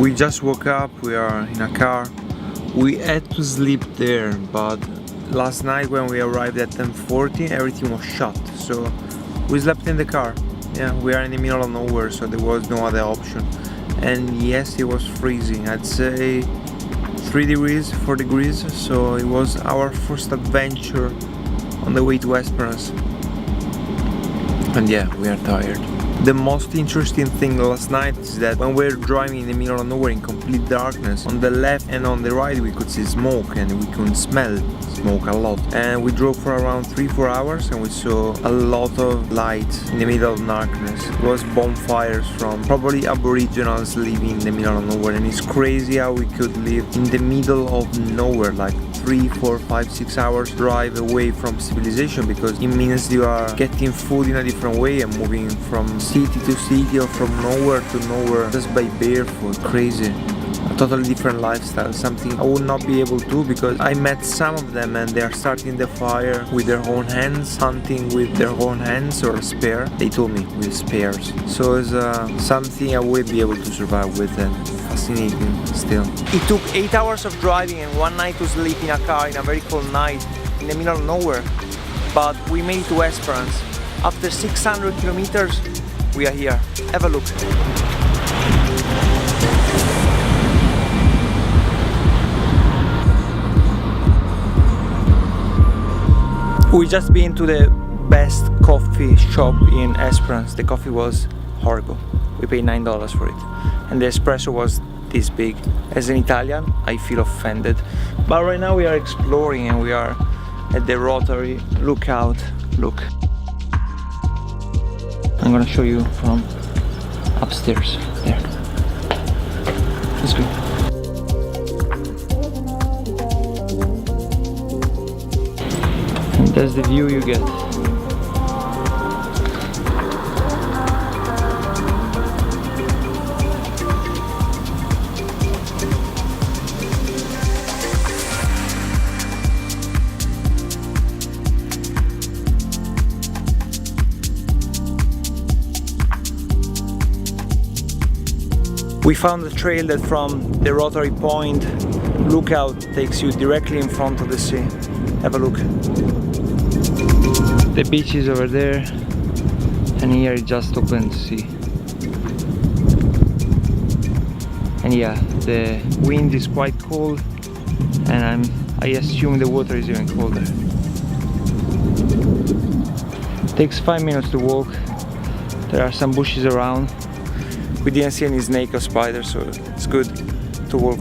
We just woke up, we are in a car. We had to sleep there, but last night when we arrived at 10:40 everything was shut, so we slept in the car. Yeah, we are in the middle of nowhere, so there was no other option. And yes, it was freezing. I'd say 3 degrees, 4 degrees, so it was our first adventure on the way to Esperance. And yeah, we are tired. The most interesting thing last night is that when we were driving in the middle of nowhere in complete darkness, on the left and on the right we could see smoke and we could smell smoke a lot. And we drove for around 3-4 hours and we saw a lot of light in the middle of darkness. It was bonfires from probably aboriginals living in the middle of nowhere, and it's crazy how we could live in the middle of nowhere, like 3, 4, 5, 6 hours drive away from civilization, because it means you are getting food in a different way and moving from city to city or from nowhere to nowhere just by barefoot. Crazy. A totally different lifestyle, something I would not be able to, because I met some of them and they are starting the fire with their own hands, hunting with their own hands or a spear. They told me with spears. So it's something I would be able to survive with, and fascinating still. It took 8 hours of driving and 1 night to sleep in a car in a very cold night in the middle of nowhere, but we made it to Esperance. After 600 kilometers we are here. Have a look. We just been to the best coffee shop in Esperance. The coffee was horrible. We paid $9 for it. And the espresso was this big. As an Italian, I feel offended. But right now we are exploring and we are at the Rotary Lookout. Look. I'm gonna show you from upstairs. There. Let's go. And that's the view you get. We found a trail that from the Rotary Point lookout takes you directly in front of the sea. Have a look. The beach is over there, and here it's just open sea. And yeah, the wind is quite cold, and I assume the water is even colder. It takes 5 minutes to walk. There are some bushes around. We didn't see any snake or spider, so it's good to walk.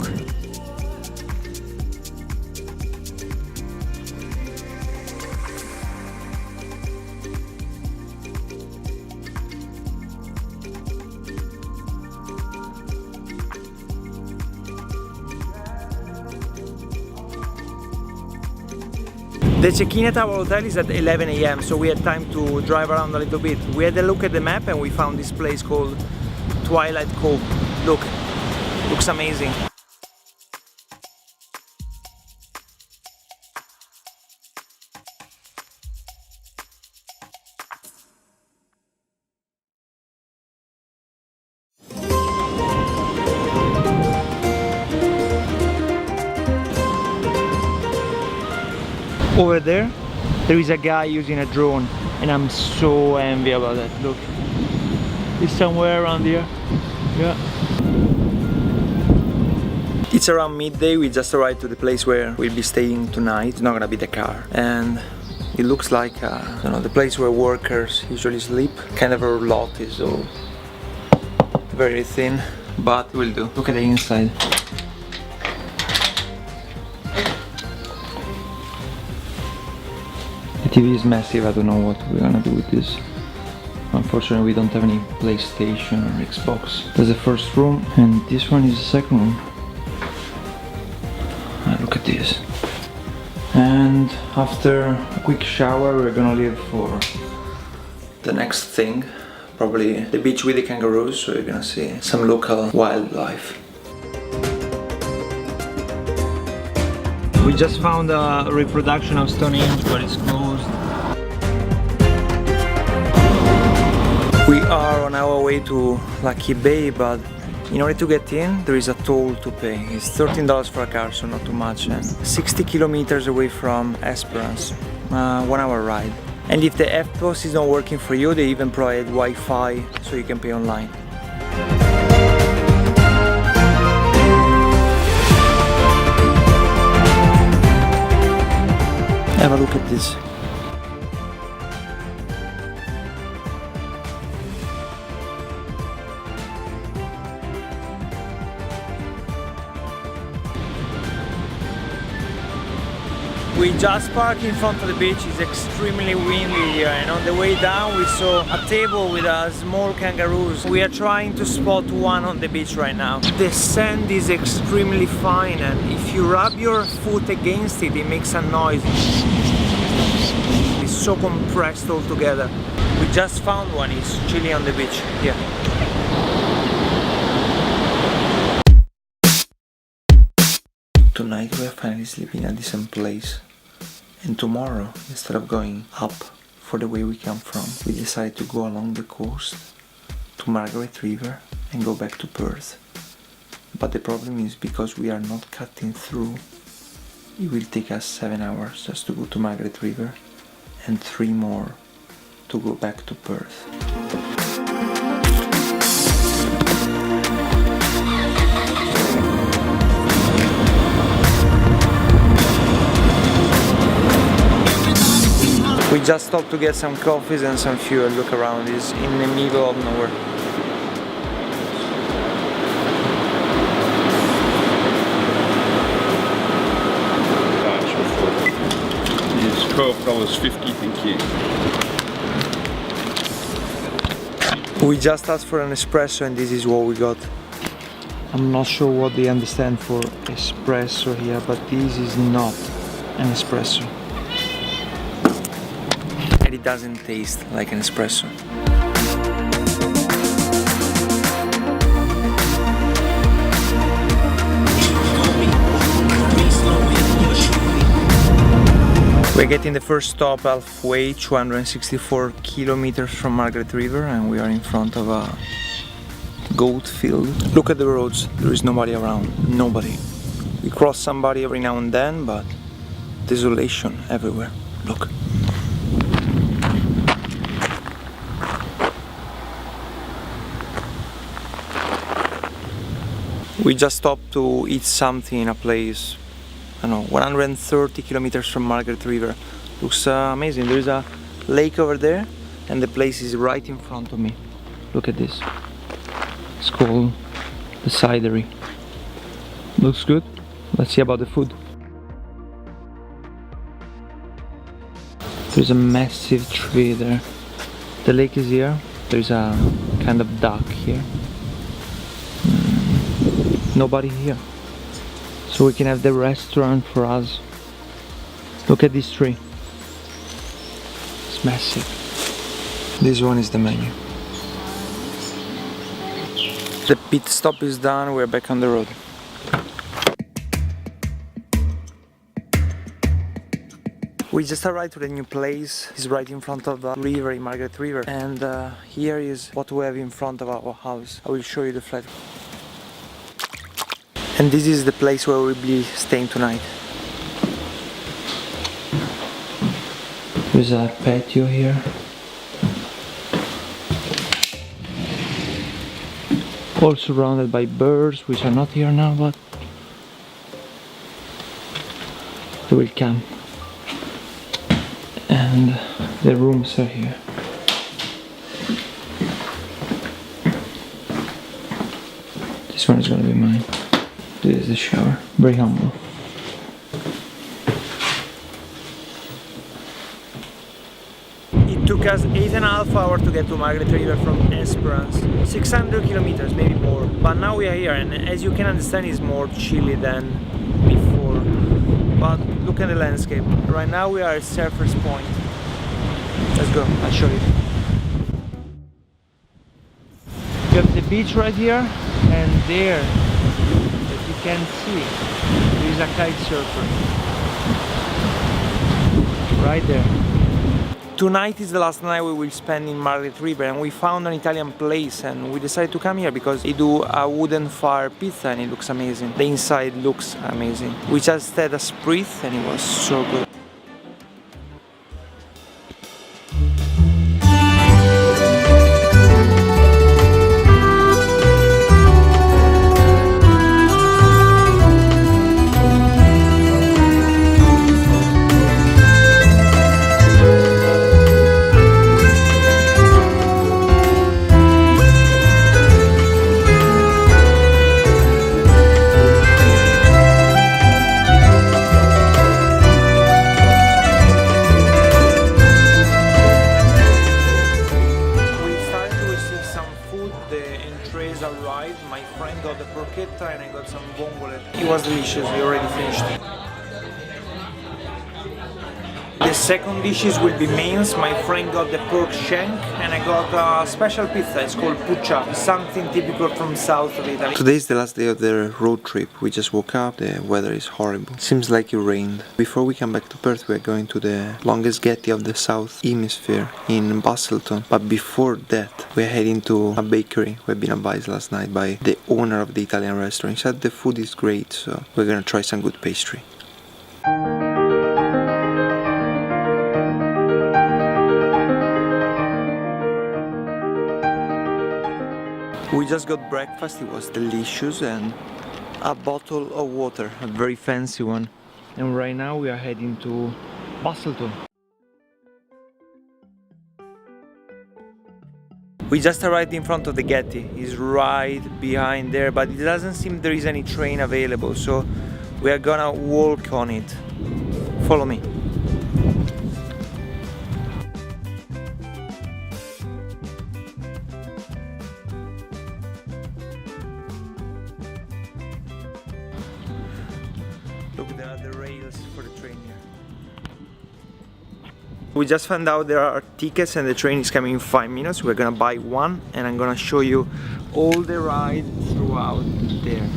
The check-in at our hotel is at 11 AM, so we had time to drive around a little bit. We had a look at the map and we found this place called Twilight Cove. Look, looks amazing. Over there is a guy using a drone, and I'm so envious about that. Look, he's somewhere around here. Yeah. It's around midday. We just arrived to the place where we'll be staying tonight. It's not gonna be the car, and it looks like you know, the place where workers usually sleep. Kind of a roulotte, is so very thin, but will do. Look at the inside. The TV is massive. I don't know what we're gonna do with this. Unfortunately, we don't have any PlayStation or Xbox. There's the first room, and this one is the second room. Look at this. And after a quick shower, we're gonna leave for the next thing. Probably the beach with the kangaroos, so you're gonna see some local wildlife. We just found a reproduction of Stonehenge, but it's closed. We are on our way to Lucky Bay, but In order to get in, there is a toll to pay. It's $13 for a car, so not too much. And 60 kilometers away from Esperance, 1 hour ride. And if the F-Post is not working for you, they even provide Wi-Fi so you can pay online. Have a look at this. We just parked in front of the beach. It's extremely windy here, and on the way down we saw a table with small kangaroos. We are trying to spot one on the beach right now. The sand is extremely fine, and if you rub your foot against it, it makes a noise. It's so compressed all together. We just found one. It's chilling on the beach here. Tonight we are finally sleeping in a decent place. And tomorrow, instead of going up for the way we come from, we decided to go along the coast to Margaret River and go back to Perth. But the problem is, because we are not cutting through, it will take us 7 hours just to go to Margaret River and 3 more to go back to Perth. We just stopped to get some coffees and some fuel. Look around, it's in the middle of nowhere. It's $12.50, thank you. We just asked for an espresso and this is what we got. I'm not sure what they understand for espresso here, but this is not an espresso. It doesn't taste like an espresso. We're getting the first stop halfway, 264 kilometers from Margaret River, and we are in front of a goat field. Look at the roads, there is nobody around, nobody. We cross somebody every now and then, but desolation everywhere. Look. We just stopped to eat something in a place, I don't know, 130 kilometers from Margaret River. Looks amazing. There's a lake over there and the place is right in front of me. Look at this. It's called the Cidery. Looks good. Let's see about the food. There's a massive tree there. The lake is here. There's a kind of dock here. Nobody here, so we can have the restaurant for us. Look at this tree, it's massive. This one is the menu. The pit stop is done, we're back on the road. We just arrived to the new place. It's right in front of the river, in Margaret River, and here is what we have in front of our house. I will show you the flat. And this is the place where we'll be staying tonight. There's a patio here. All surrounded by birds, which are not here now, but they will come. And the rooms are here. This one is gonna be mine. This is the shower, very humble. It took us 8.5 hours to get to Margaret River from Esperance. 600 kilometers, maybe more. But now we are here, and as you can understand, it's more chilly than before. But look at the landscape. Right now we are at Surfers Point. Let's go, I'll show you. You have the beach right here, and there, as you can see, there is a kite surfer. Right there. Tonight is the last night we will spend in Margaret River, and we found an Italian place and we decided to come here because they do a wooden fire pizza and it looks amazing. The inside looks amazing. We just had a spritz and it was so good. And I got some vongole. It was delicious, we already finished it. The second dishes will be mains. My friend got the pork shank and I got a special pizza, it's called puccia, something typical from south of Italy. Today is the last day of the road trip. We just woke up, the weather is horrible. Seems like it rained. Before we come back to Perth, we're going to the longest Getty of the South Emisphere in Busselton. But before that, we're heading to a bakery. We've been advised last night by the owner of the Italian restaurant. He said the food is great, so we're gonna try some good pastry. We just got breakfast, it was delicious, and a bottle of water, a very fancy one. And right now we are heading to Busselton. We just arrived in front of the Getty, it's right behind there, but it doesn't seem there is any train available, so we are gonna walk on it. Follow me. Look, there are the rails for the train here. We just found out there are tickets and the train is coming in 5 minutes. We're gonna buy one and I'm gonna show you all the ride throughout there.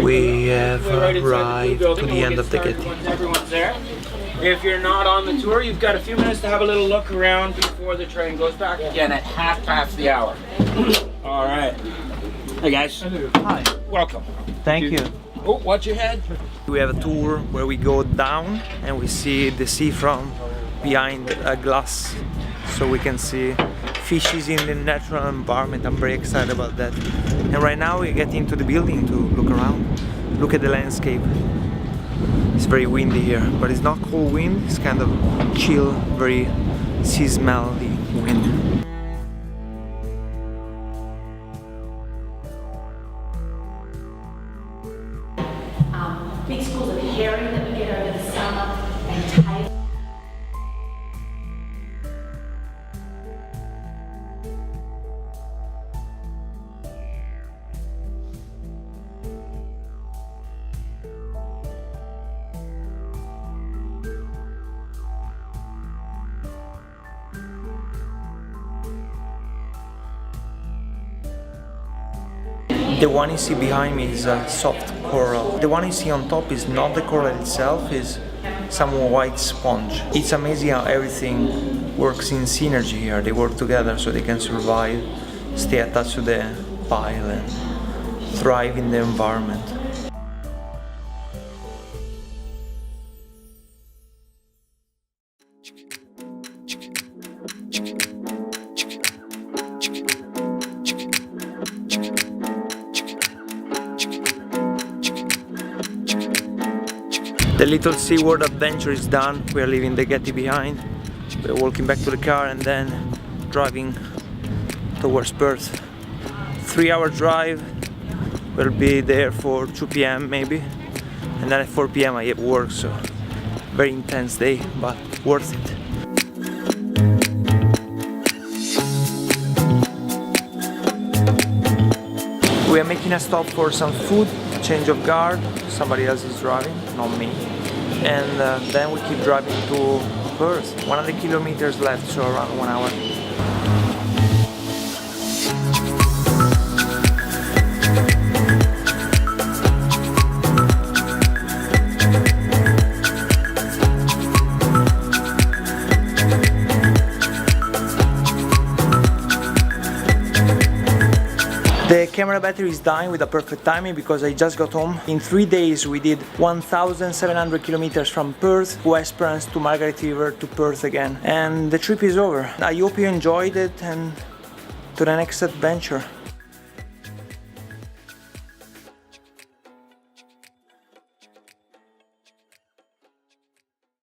We have arrived to the end of the Getty. Everyone's there. If you're not on the tour, you've got a few minutes to have a little look around before the train goes back again at hour. All right. Hey guys. Hi. Welcome. Thank you. Oh, watch your head. We have a tour where we go down and we see the sea from behind a glass, so we can see fishes in the natural environment. I'm very excited about that. And right now we get into the building to look around, look at the landscape. It's very windy here, but it's not cold wind, it's kind of chill, very sea-smelly wind. Big schools of herring that we get over the summer and tail. The one you see behind me is a soft coral. The one you see on top is not the coral itself, it's some white sponge. It's amazing how everything works in synergy here. They work together so they can survive, stay attached to the pile and thrive in the environment. The little seaward adventure is done. We are leaving the Getty behind. We're walking back to the car and then driving towards Perth. 3-hour drive. We'll be there for 2 p.m. maybe. And then at 4 p.m. I have work, so very intense day, but worth it. We are making a stop for some food, change of guard, somebody else is driving, not me. And then we keep driving to Perth, 100 kilometers left, so around 1 hour. The camera battery is dying with a perfect timing because I just got home. In 3 days we did 1,700 kilometers from Perth to Esperance to Margaret River to Perth again. And the trip is over. I hope you enjoyed it and to the next adventure.